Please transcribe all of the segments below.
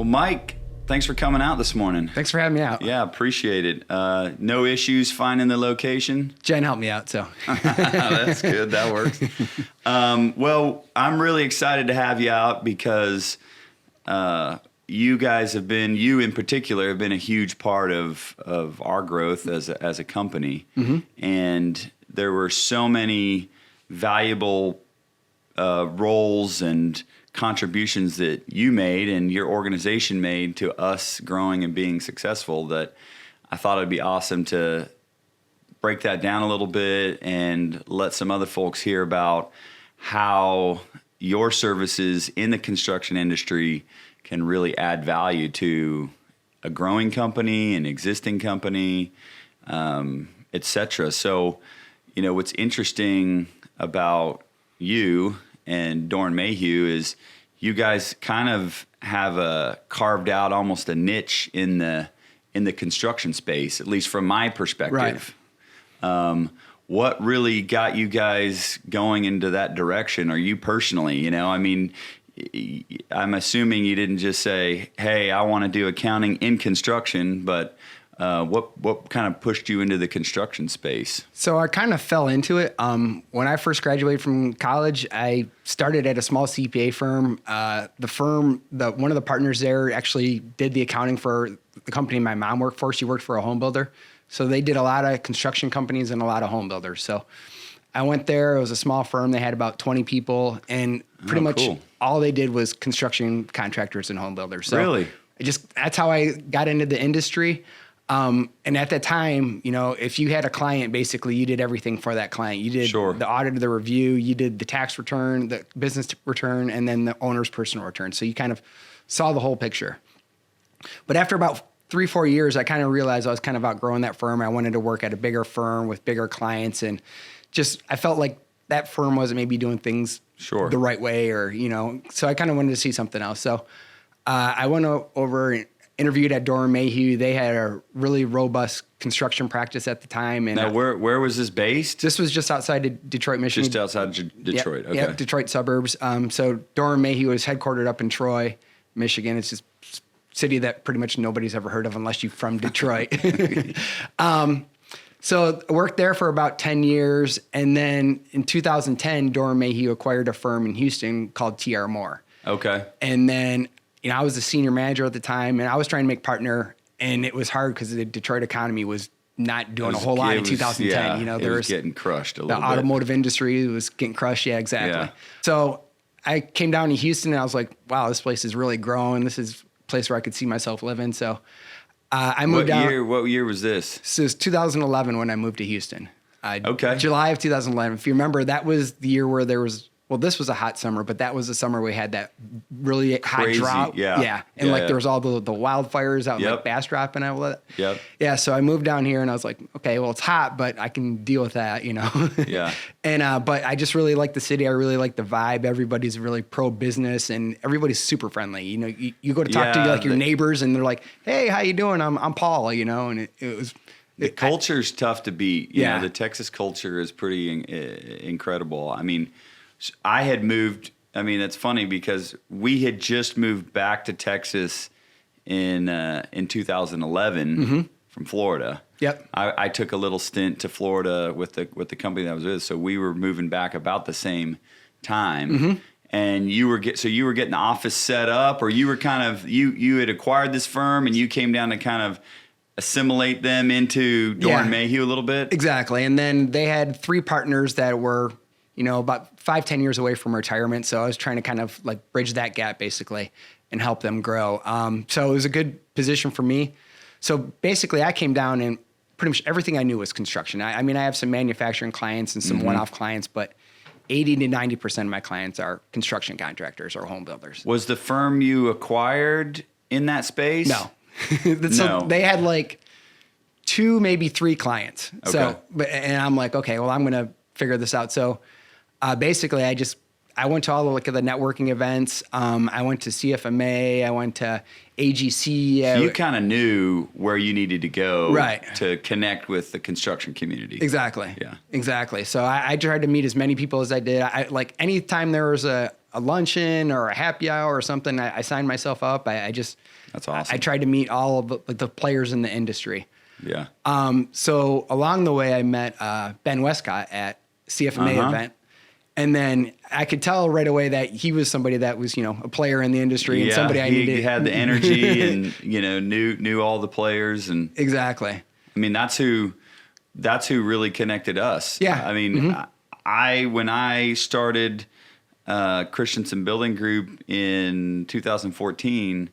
Well, Mike, thanks for coming out this morning. Thanks for having me out. Yeah, appreciate it. No issues finding the location? Jen helped me out, so. That's good. That works. Well, I'm really excited to have you out because you guys have been, you in particular, have been a huge part of our growth as a company. Mm-hmm. And there were so many valuable roles and contributions that you made and your organization made to us growing and being successful that I thought it'd be awesome to break that down a little bit and let some other folks hear about how your services in the construction industry can really add value to a growing company, an existing company, et cetera. So, what's interesting about you and Doran Mayhew is you guys kind of have carved out almost a niche in the construction space, at least from my perspective. Right. What really got you guys going into that direction? Or you personally, I'm assuming you didn't just say, "Hey, I want to do accounting in construction," but what kind of pushed you into the construction space? So I kind of fell into it. When I first graduated from college, I started at a small CPA firm. One of the partners there actually did the accounting for the company my mom worked for. She worked for a home builder. So they did a lot of construction companies and a lot of home builders. So I went there. It was a small firm. They had about 20 people, and pretty much all they did was construction contractors and home builders. So really? That's how I got into the industry. And at that time, if you had a client, basically you did everything for that client. You did the audit, the review, you did the tax return, the business return, and then the owner's personal return. So you kind of saw the whole picture. But after about 3-4 years, I kind of realized I was kind of outgrowing that firm. I wanted to work at a bigger firm with bigger clients, and I felt like that firm wasn't maybe doing things the right way, or so I kind of wanted to see something else. So I went over and interviewed at Doran Mayhew. They had a really robust construction practice at the time. And now, where was this based? This was just outside of Detroit, Michigan. Just outside Detroit. Yeah, Okay. Detroit suburbs. So Doran Mayhew is headquartered up in Troy, Michigan. It's just a city that pretty much nobody's ever heard of unless you're from Detroit. So I worked there for about 10 years. And then in 2010, Doran Mayhew acquired a firm in Houston called T.R. Moore. Okay. And then I was the senior manager at the time, and I was trying to make partner, and it was hard because the Detroit economy was not doing a whole lot in 2010. Yeah, there was getting crushed a little bit. The automotive industry was getting crushed. Yeah, exactly. Yeah. So I came down to Houston, and I was like, wow, this place is really growing. This is a place where I could see myself living. So I moved down. What year was this? This was 2011 when I moved to Houston. Okay. July of 2011. If you remember, that was the year where there was, this was a hot summer, but that was the summer we had that really hot drought. Yeah. And there was all the wildfires out in like Bastrop and all that. Yep. Yeah. So I moved down here and I was like, okay, well, it's hot, but I can deal with that, Yeah. And, but I just really like the city. I really like the vibe. Everybody's really pro business and everybody's super friendly. You go to talk to your neighbors and they're like, hey, how you doing? I'm Paul, and it was. The culture's tough to beat. The Texas culture is pretty incredible. I mean, I had moved. I mean, it's funny because we had just moved back to Texas in 2011 from Florida. Yep. I took a little stint to Florida with the company that I was with, so we were moving back about the same time. Mm-hmm. And you were getting the office set up, or you were kind of you had acquired this firm and you came down to kind of assimilate them into Doran Mayhew a little bit. Exactly. And then they had 3 partners that were about 5-10 years away from retirement. So I was trying to kind of like bridge that gap basically and help them grow. So it was a good position for me. So basically I came down and pretty much everything I knew was construction. I mean, I have some manufacturing clients and some one-off clients, but 80 to 90% of my clients are construction contractors or home builders. Was the firm you acquired in that space? No. So they had like 2, maybe 3 clients. Okay. So, and I'm like, okay, well, I'm going to figure this out. So basically I went to all the networking events. I went to CFMA. I went to AGC. So you kind of knew where you needed to go to connect with the construction community. Exactly. Yeah. Exactly. So I tried to meet as many people as I did. Anytime there was a a luncheon or a happy hour or something, I signed myself up. That's awesome. I tried to meet all of the players in the industry. Yeah. So along the way, I met Ben Westcott at CFMA event. And then I could tell right away that he was somebody that was, a player in the industry and somebody I needed. He had the energy and, knew all the players. And exactly. I mean, that's who really connected us. Yeah. I mean, when I started Christensen Building Group in 2014,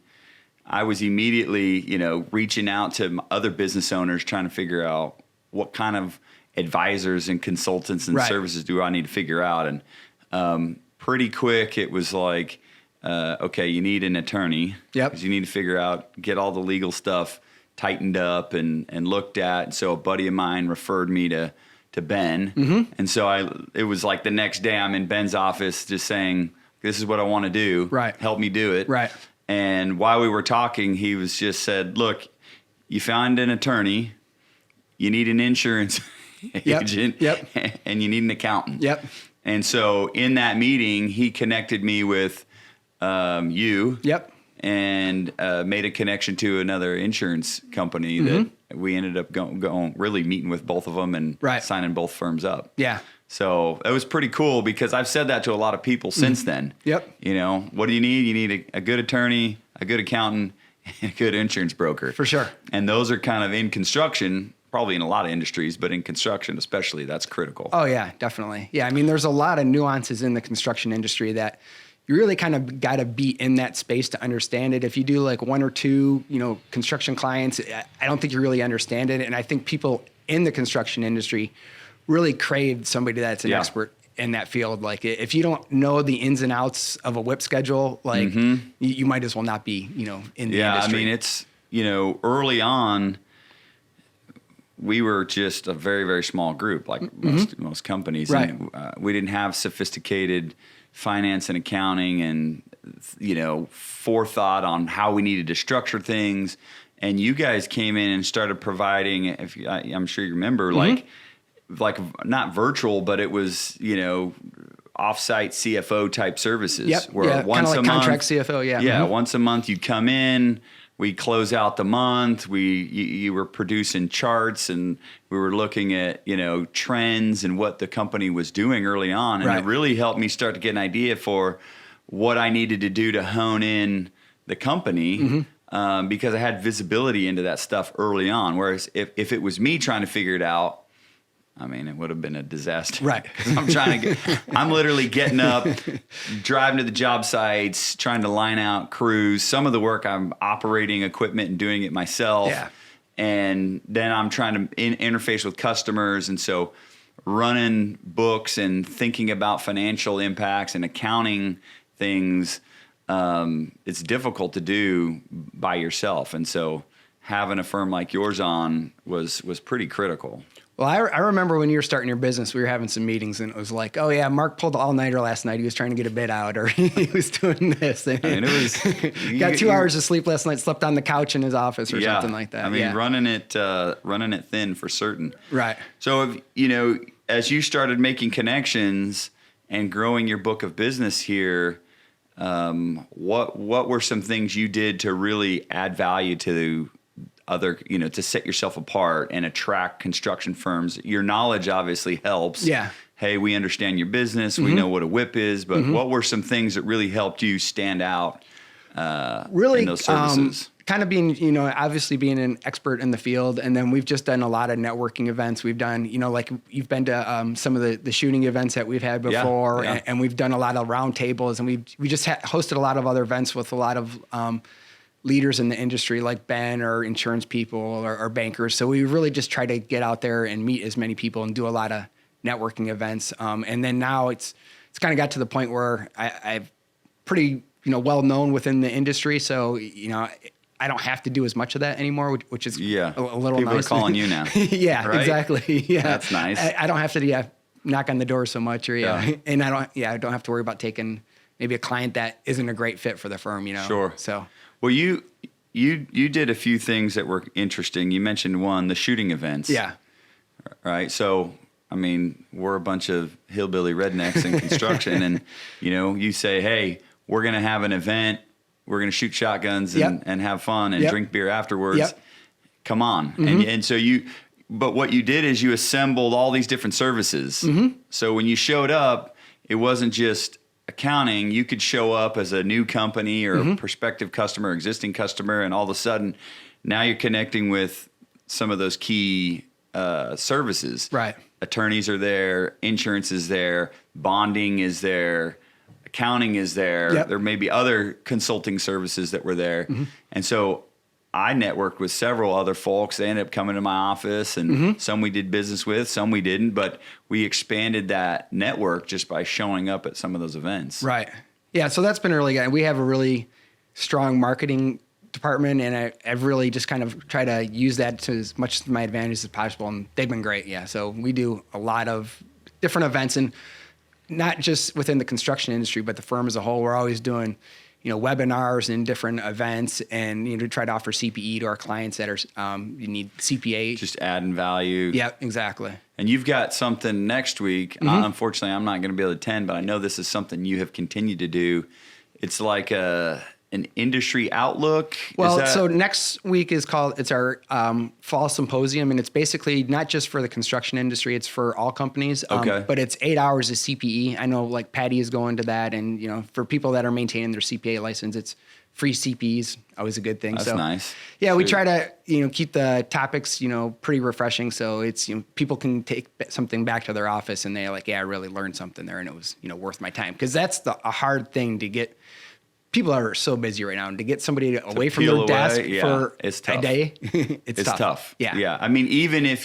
I was immediately, reaching out to other business owners trying to figure out what kind of advisors and consultants and services do I need to figure out. And pretty quick, it was like, okay, you need an attorney. Yep. Because you need to figure out, get all the legal stuff tightened up and looked at. And so a buddy of mine referred me to Ben. And so it was like the next day I'm in Ben's office just saying, this is what I want to do. Right. Help me do it. Right. And while we were talking, he was just said, look, you found an attorney, you need an insurance agent, and you need an accountant. Yep. And so in that meeting, he connected me with you. Yep. And made a connection to another insurance company that we ended up going really meeting with both of them and signing both firms up. Yeah. So it was pretty cool because I've said that to a lot of people since then. Yep. What do you need? You need a good attorney, a good accountant, and a good insurance broker. For sure. And those are kind of in construction, probably in a lot of industries, but in construction especially, that's critical. Oh, yeah, definitely. Yeah, I mean, there's a lot of nuances in the construction industry that you really kind of got to be in that space to understand it. If you do like one or two, construction clients, I don't think you really understand it. And I think people in the construction industry really crave somebody that's an expert in that field. Like if you don't know the ins and outs of a WIP schedule, like you might as well not be, in the industry. Yeah, I mean, it's, early on, we were just a very, very small group, like most companies. Right. And, we didn't have sophisticated finance and accounting and, forethought on how we needed to structure things. And you guys came in and started providing, I'm sure you remember, like not virtual, but it was, offsite CFO type services. Yep. Where once like a month, contract CFO. Yeah. Yeah. Once a month you'd come in, we close out the month. You were producing charts and we were looking at, trends and what the company was doing early on. And it really helped me start to get an idea for what I needed to do to hone in the company. Because I had visibility into that stuff early on. Whereas if it was me trying to figure it out, I mean, it would have been a disaster. Right. I'm literally getting up, driving to the job sites, trying to line out crews. Some of the work I'm operating equipment and doing it myself. Yeah. And then I'm trying to interface with customers. And so running books and thinking about financial impacts and accounting things, it's difficult to do by yourself. And so having a firm like yours on was pretty critical. Well, I remember when you were starting your business, we were having some meetings and it was like, oh yeah, Mark pulled the all-nighter last night. He was trying to get a bid out or he was doing this. And it was got 2 hours of sleep last night, slept on the couch in his office or something like that. I mean, running it thin for certain. Right. So, as you started making connections and growing your book of business here, what were some things you did to really add value to other, to set yourself apart and attract construction firms? Your knowledge obviously helps. Yeah. Hey, we understand your business. We know what a WIP is, but what were some things that really helped you stand out in those services? Kind of being, obviously being an expert in the field. And then we've just done a lot of networking events. We've done, like you've been to some of the shooting events that we've had before. Yeah. And we've done a lot of round tables. And we just hosted a lot of other events with a lot of leaders in the industry like Ben or insurance people or bankers. So we really just try to get out there and meet as many people and do a lot of networking events. And then now it's kind of got to the point where I've pretty, well known within the industry. So, I don't have to do as much of that ananymore, which is a little People nice. Are calling you now. Yeah, right? Exactly. Yeah. That's nice. I don't have to knock on the door so much and I don't have to worry about taking maybe a client that isn't a great fit for the firm, Sure. So. Well, you did a few things that were interesting. You mentioned one, the shooting events. Yeah. Right. So I mean, we're a bunch of hillbilly rednecks in construction, and you say, hey, we're going to have an event, we're going to shoot shotguns and have fun and drink beer afterwards. Yep. Come on. And so but what you did is you assembled all these different services. So when you showed up, it wasn't just accounting. You could show up as a new company or a prospective customer, existing customer, and all of a sudden now you're connecting with some of those key services. Right. Attorneys are there, insurance is there, bonding is there, accounting is there. Yep. There may be other consulting services that were there. And so I networked with several other folks. They ended up coming to my office, and some we did business with, some we didn't, but we expanded that network just by showing up at some of those events. Right. Yeah. So that's been really good. We have a really strong marketing department, and I've really just kind of tried to use that to as much to my advantage as possible, and they've been great. Yeah. So we do a lot of different events, and not just within the construction industry, but the firm as a whole. We're always doing, webinars and different events, and to try to offer CPE to our clients that are you need CPA. Just adding value. Yeah, exactly. And you've got something next week. Unfortunately, I'm not going to be able to attend, but I know this is something you have continued to do. It's like an industry outlook. Well, so next week it's our fall symposium, and it's basically not just for the construction industry; it's for all companies. Okay. But it's 8 hours of CPE. I know, like Patty is going to that, and for people that are maintaining their CPA license, it's free CPEs. Always a good thing. That's nice. Yeah, we try to keep the topics pretty refreshing, so it's people can take something back to their office and they're like, yeah, I really learned something there, and it was worth my time, because that's a hard thing to get. People are so busy right now, and to get somebody away from their desk for a day, it's tough. Yeah. Yeah. I mean, even if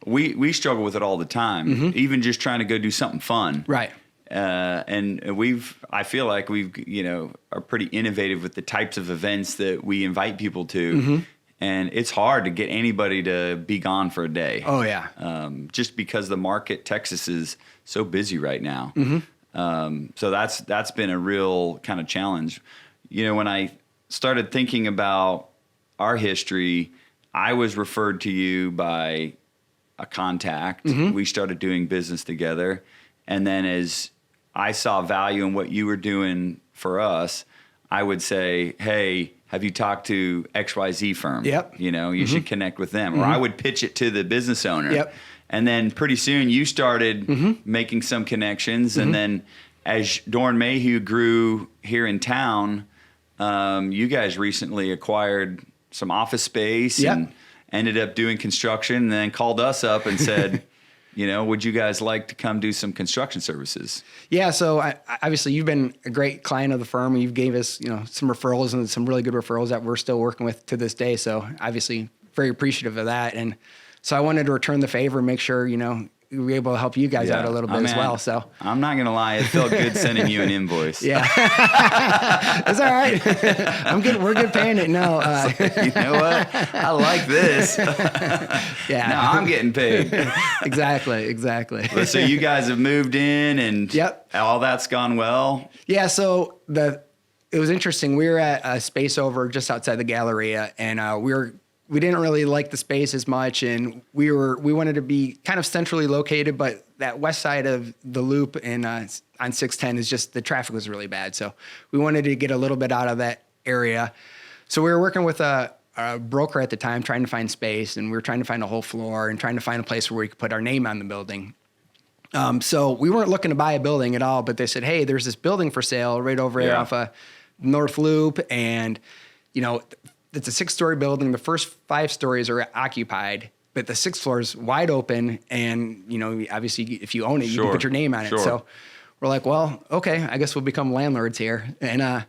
we struggle with it all the time, even just trying to go do something fun. Right. And I feel like we've, are pretty innovative with the types of events that we invite people to. And it's hard to get anybody to be gone for a day. Oh yeah. Just because the market, Texas, is so busy right now. So that's been a real kind of challenge. When I started thinking about our history, I was referred to you by a contact. We started doing business together. And then as I saw value in what you were doing for us, I would say, hey, have you talked to XYZ firm? Yep. You should connect with them. Or I would pitch it to the business owner. Yep. And then pretty soon you started making some connections. And then as Dorn Mayhew grew here in town, you guys recently acquired some office space and ended up doing construction, and then called us up and said, would you guys like to come do some construction services? Yeah. So obviously you've been a great client of the firm, and you've gave us, some referrals, and some really good referrals that we're still working with to this day. So obviously very appreciative of that. And so I wanted to return the favor and make sure, we were able to help you guys out a little bit as well. So I'm not going to lie. It felt good sending you an invoice. Yeah. It's all right. I'm good. We're good paying it. No. You know what? I like this. Yeah. Now I'm getting paid. Exactly. So you guys have moved in, and all that's gone well? Yeah. So it was interesting. We were at a space over just outside the Galleria, and we didn't really like the space as much, and we wanted to be kind of centrally located, but that west side of the loop and on 610 is just, the traffic was really bad. So we wanted to get a little bit out of that area. So we were working with a broker at the time, trying to find space, and we were trying to find a whole floor and trying to find a place where we could put our name on the building. So we weren't looking to buy a building at all, but they said, hey, there's this building for sale right over here off of North Loop, and it's a 6-story building. The first 5 stories are occupied, but the 6th floor is wide open. And, obviously if you own it, you can put your name on it. So we're like, well, okay, I guess we'll become landlords here. And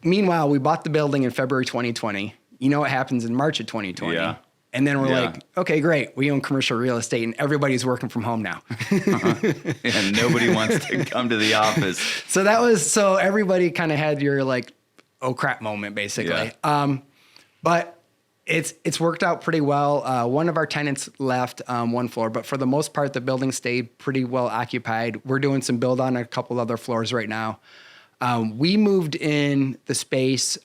meanwhile, we bought the building in February 2020. You know what happens in March of 2020. Yeah. And then we're like, okay, great. We own commercial real estate, and everybody's working from home now. And nobody wants to come to the office. So everybody kind of had your oh crap moment, basically. Yeah. But it's worked out pretty well. One of our tenants left one floor, but for the most part, the building stayed pretty well occupied. We're doing some build on a couple other floors right now. We moved in the space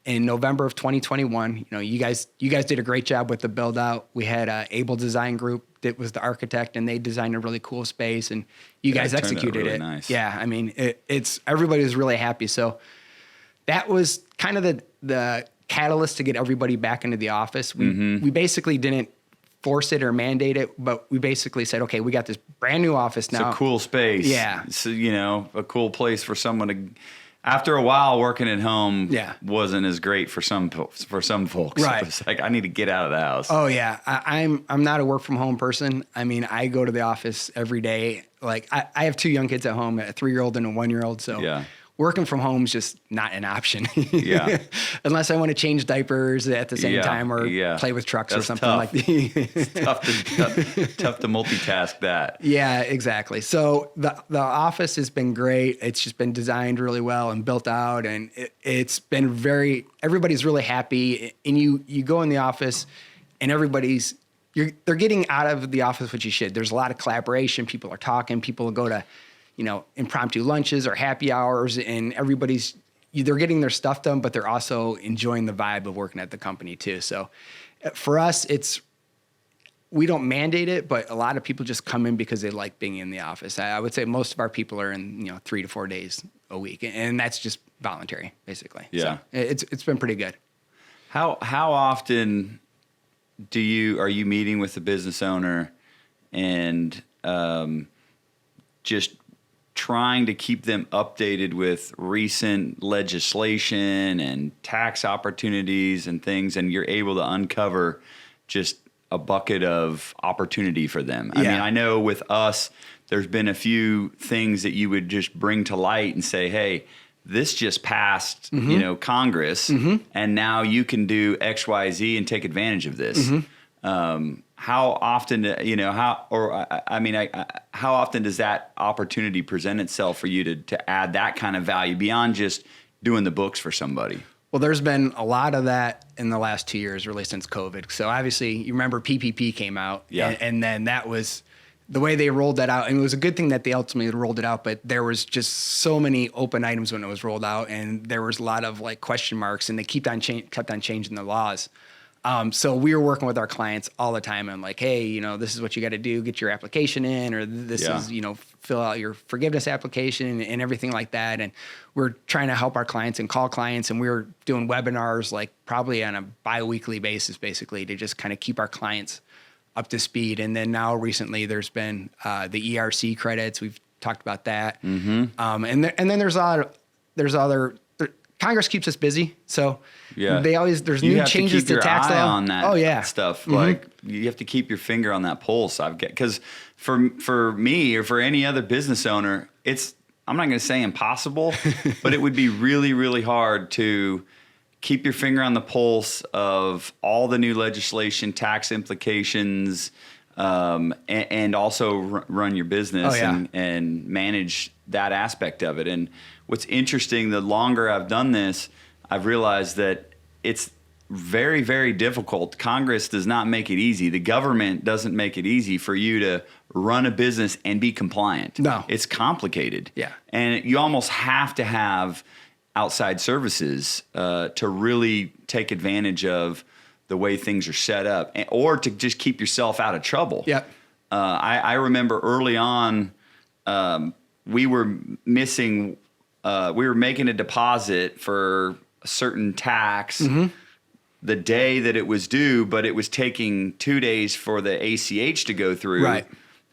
in November of 2021, you guys did a great job with the build out. We had Able Design Group that was the architect, and they designed a really cool space, and you guys executed really it. Nice. Yeah, I mean, it's everybody was really happy. So that was kind of the catalyst to get everybody back into the office. We basically didn't force it or mandate it, but we basically said, okay, we got this brand new office now. It's a cool space. Yeah. It's, a cool place for someone to, after a while working at home wasn't as great for some folks. Right. It's like, I need to get out of the house. Oh yeah. I'm not a work from home person. I mean, I go to the office every day. Like I have 2 young kids at home, a 3-year-old and a 1-year-old. So working from home is just not an option. Yeah. Unless I want to change diapers at the same time or play with trucks or something like that. It's tough to multitask that. Yeah, exactly. So the office has been great. It's just been designed really well and built out, and it's been everybody's really happy. And you go in the office and they're getting out of the office what you should. There's a lot of collaboration. People are talking. People go to impromptu lunches or happy hours, and they're getting their stuff done, but they're also enjoying the vibe of working at the company too. So for us, we don't mandate it, but a lot of people just come in because they like being in the office. I would say most of our people are in, 3 to 4 days a week, and that's just voluntary basically. Yeah. So it's been pretty good. How often are you meeting with the business owner and, just trying to keep them updated with recent legislation and tax opportunities and things, and you're able to uncover just a bucket of opportunity for them? I mean, I know with us, there's been a few things that you would just bring to light and say, hey, this just passed, Congress, and now you can do X, Y, Z and take advantage of this. How often, how often does that opportunity present itself for you to add that kind of value beyond just doing the books for somebody? Well, there's been a lot of that in the last 2 years, really since COVID. So obviously, you remember PPP came out, and then that was the way they rolled that out. And it was a good thing that they ultimately rolled it out, but there was just so many open items when it was rolled out, and there was a lot of question marks, and they kept on changing the laws. So we were working with our clients all the time and hey, this is what you got to do, get your application in, or this is, fill out your forgiveness application and everything like that. And we're trying to help our clients and call clients. And we were doing webinars, probably on a bi-weekly basis, basically, to just kind of keep our clients up to speed. And then now recently there's been, the ERC credits. We've talked about that. And then there's other Congress keeps us busy, so there's new changes to tax law on that stuff. Like you have to keep your finger on that pulse. Because for me or for any other business owner, I'm not going to say impossible, but it would be really, really hard to keep your finger on the pulse of all the new legislation, tax implications, and also run your business and manage that aspect of it. And what's interesting, the longer I've done this, I've realized that it's very, very difficult. Congress does not make it easy. The government doesn't make it easy for you to run a business and be compliant. No. It's complicated. Yeah. And you almost have to have outside services to really take advantage of the way things are set up, or to just keep yourself out of trouble. Yep. I remember early on, we were making a deposit for a certain tax the day that it was due, but it was taking 2 days for the ACH to go through. Right.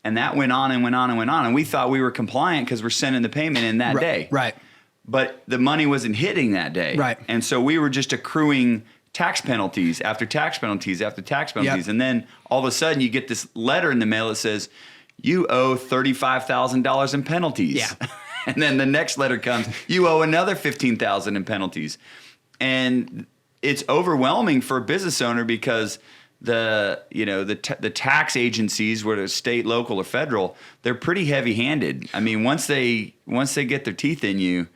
And that went on and went on and went on. And we thought we were compliant because we're sending the payment in that day. Right. But the money wasn't hitting that day. Right. And so we were just accruing tax penalties after tax penalties after tax penalties. Yep. And then all of a sudden you get this letter in the mail that says, you owe $35,000 in penalties. Yeah. And then the next letter comes, you owe another $15,000 in penalties. And it's overwhelming for a business owner because the tax agencies, whether it's state, local, or federal, they're pretty heavy-handed. I mean, once they get their teeth in you,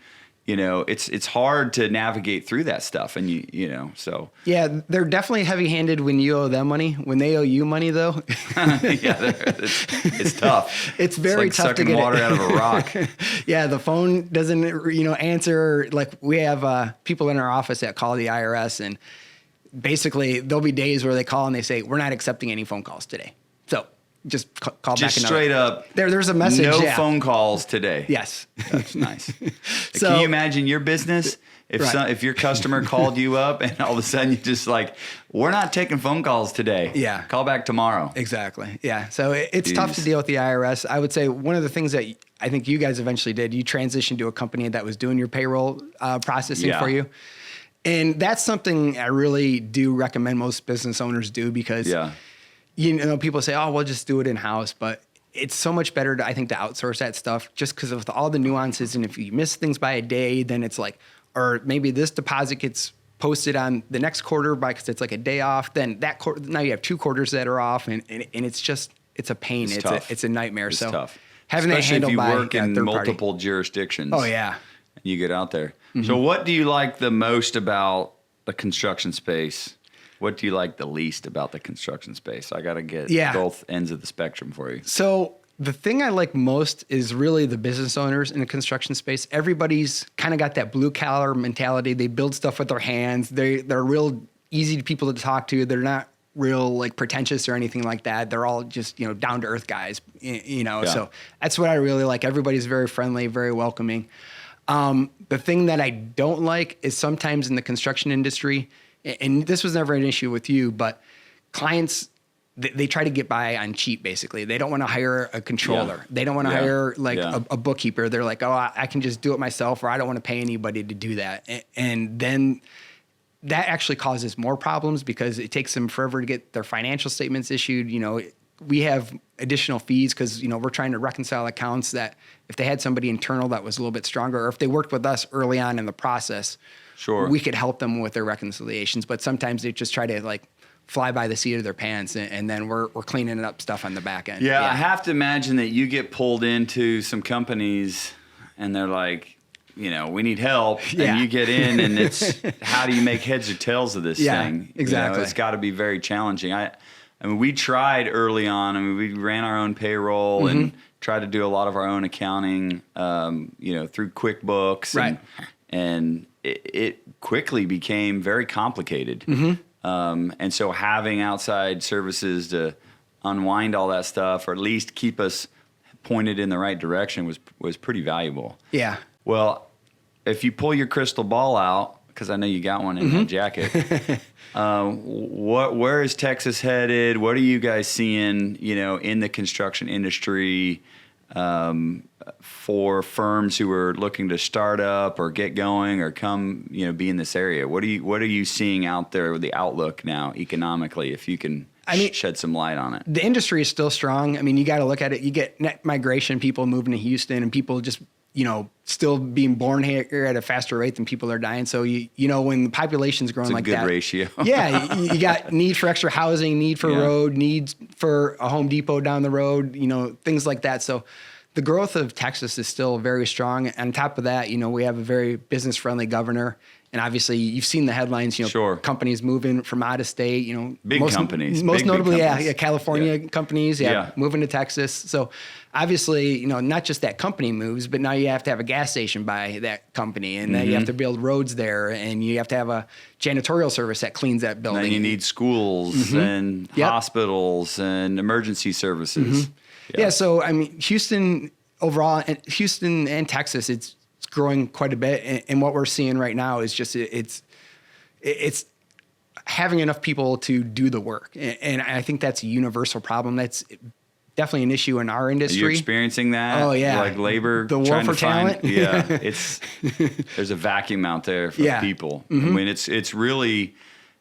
it's hard to navigate through that stuff. And so. Yeah, they're definitely heavy-handed when you owe them money. When they owe you money, though, it's tough. It's very like tough to sucking get water out of a rock. Yeah, the phone doesn't, answer. Like we have people in our office that call the IRS, and basically there'll be days where they call and they say, "We're not accepting any phone calls today." So just call back. Just straight up. There's a message. No phone calls today. Yes. That's nice. So, can you imagine your business if right. if your customer called you up and all of a sudden you just like, we're not taking phone calls today. Yeah. Call back tomorrow. Exactly. Yeah. So it's tough to deal with the IRS. I would say one of the things that I think you guys eventually did, you transitioned to a company that was doing your payroll processing for you. And that's something I really do recommend most business owners do because, people say, oh, we'll just do it in-house. But it's so much better, to outsource that stuff just because of all the nuances. And if you miss things by a day, then it's like, or maybe this deposit gets posted on the next quarter because it's like a day off. Then that quarter, now you have 2 quarters that are off. And it's just, it's a pain. It's a nightmare. It's so tough. Having Especially that handled by if you work in multiple party. jurisdictions. Oh, yeah. And you get out there. Mm-hmm. So what do you like the most about the construction space? What do you like the least about the construction space? I got to get both ends of the spectrum for you. So the thing I like most is really the business owners in the construction space. Everybody's kind of got that blue collar mentality. They build stuff with their hands. They're real easy people to talk to. They're not real like pretentious or anything like that. They're all just, down to earth guys, So that's what I really like. Everybody's very friendly, very welcoming. The thing that I don't like is sometimes in the construction industry, and this was never an issue with you, but clients, they try to get by on cheap, basically. They don't want to hire a controller. They don't want to hire a bookkeeper. They're like, oh, I can just do it myself, or I don't want to pay anybody to do that. And then that actually causes more problems because it takes them forever to get their financial statements issued. We have additional fees because, we're trying to reconcile accounts that if they had somebody internal that was a little bit stronger, or if they worked with us early on in the process, we could help them with their reconciliations. But sometimes they just try to fly by the seat of their pants, and then we're cleaning up stuff on the back end. Yeah, I have to imagine that you get pulled into some companies and they're like, we need help. And you get in and it's, how do you make heads or tails of this thing? Exactly. It's got to be very challenging. I mean, we tried early on. I mean, we ran our own payroll and tried to do a lot of our own accounting, through QuickBooks. And it quickly became very complicated. And so having outside services to unwind all that stuff, or at least keep us pointed in the right direction, was pretty valuable. Yeah. Well, if you pull your crystal ball out, because I know you got one in that jacket, where is Texas headed? What are you guys seeing, in the construction industry, for firms who are looking to start up or get going or come, be in this area? What are you seeing out there with the outlook now economically, if you can shed some light on it? The industry is still strong. I mean, you got to look at it. You get net migration, people moving to Houston, and people just, still being born here at a faster rate than people are dying. So, when the population's growing like that. It's a good ratio. Yeah. You got need for extra housing, need for road, needs for a Home Depot down the road, things like that. So the growth of Texas is still very strong. On top of that, we have a very business-friendly governor. And obviously, you've seen the headlines, companies moving from out of state, Big companies. Most notably, big companies. California companies, moving to Texas. So obviously, not just that company moves, but now you have to have a gas station by that company. And then you have to build roads there, and you have to have a janitorial service that cleans that building. Then you need schools and hospitals and emergency services. So, I mean, Houston overall, Houston and Texas, it's growing quite a bit. And what we're seeing right now is just, it's having enough people to do the work. And I think that's a universal problem. That's definitely an issue in our industry. Are you experiencing that? Oh, yeah. Like labor, the war for talent. There's a vacuum out there for people. I mean, it's really,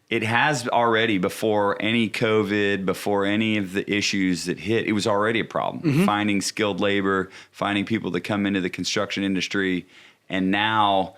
it has already, before any COVID, before any of the issues that hit, it was already a problem. Finding skilled labor, finding people that come into the construction industry. And now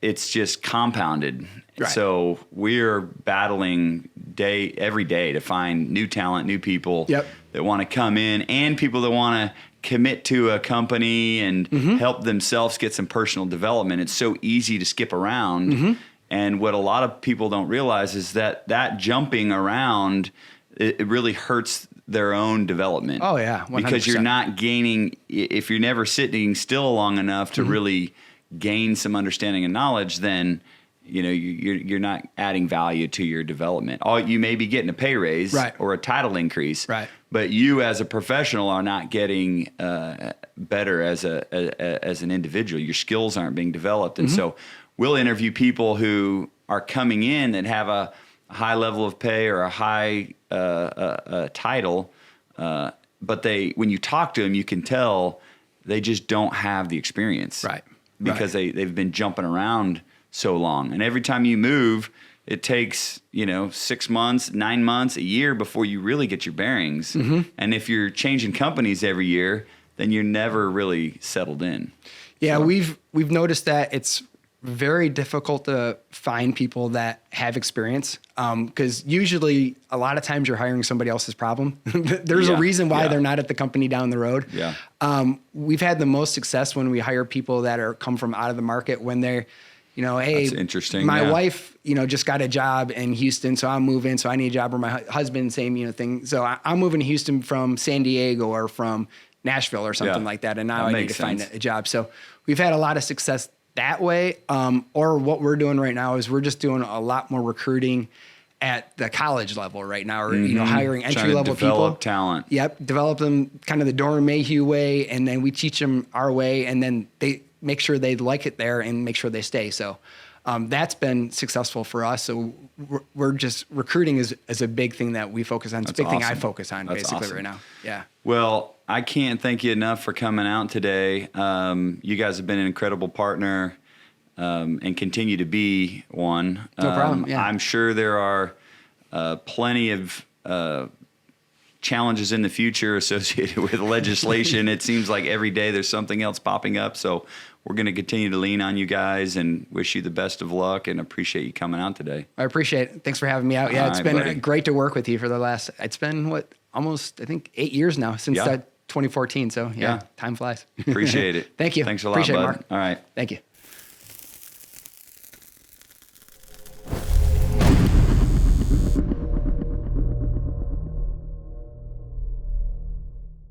it's just compounded. Right. So we're battling every day to find new talent, new people that want to come in, and people that want to commit to a company and help themselves get some personal development. It's so easy to skip around. And what a lot of people don't realize is that jumping around, it really hurts their own development. Oh yeah, 100%. Because you're not gaining, if you're never sitting still long enough to really gain some understanding and knowledge, then you're not adding value to your development. You may be getting a pay raise or a title increase, but you as a professional are not getting better as an individual. Your skills aren't being developed. And so we'll interview people who are coming in that have a high level of pay or a high title, but when you talk to them, you can tell they just don't have the experience, because they've been jumping around so long. And every time you move, it takes 6 months, 9 months, a year before you really get your bearings. And if you're changing companies every year, then you're never really settled in. Yeah, so we've noticed that it's very difficult to find people that have experience, because usually a lot of times you're hiring somebody else's problem. There's a reason why they're not at the company down the road. We've had the most success when we hire people that come from out of the market, when they're, hey, that's interesting. My wife, just got a job in Houston, so I'm moving, so I need a job. Or my husband, same, thing. So I'm moving to Houston from San Diego or from Nashville or something like that, and now I need to find a job. So we've had a lot of success that way. Or what we're doing right now is we're just doing a lot more recruiting at the college level right now, or hiring entry level people. Develop talent. Yep, develop them kind of the Doran Mayhew way, and then we teach them our way, and then they make sure they like it there and make sure they stay. So that's been successful for us. So we're just recruiting is a big thing that we focus on. It's a big thing I focus on basically right now. Yeah. Well, I can't thank you enough for coming out today. You guys have been an incredible partner, and continue to be one. No problem. Yeah. I'm sure there are plenty of challenges in the future associated with legislation. It seems like every day there's something else popping up. So we're going to continue to lean on you guys and wish you the best of luck, and appreciate you coming out today. I appreciate it. Thanks for having me out. Yeah, it's been great to work with you for it's been almost, I think, 8 years now since 2014. So yeah, time flies. Appreciate it. Thank you. Thanks a lot, Appreciate bud. it, Mark. All right. Thank you.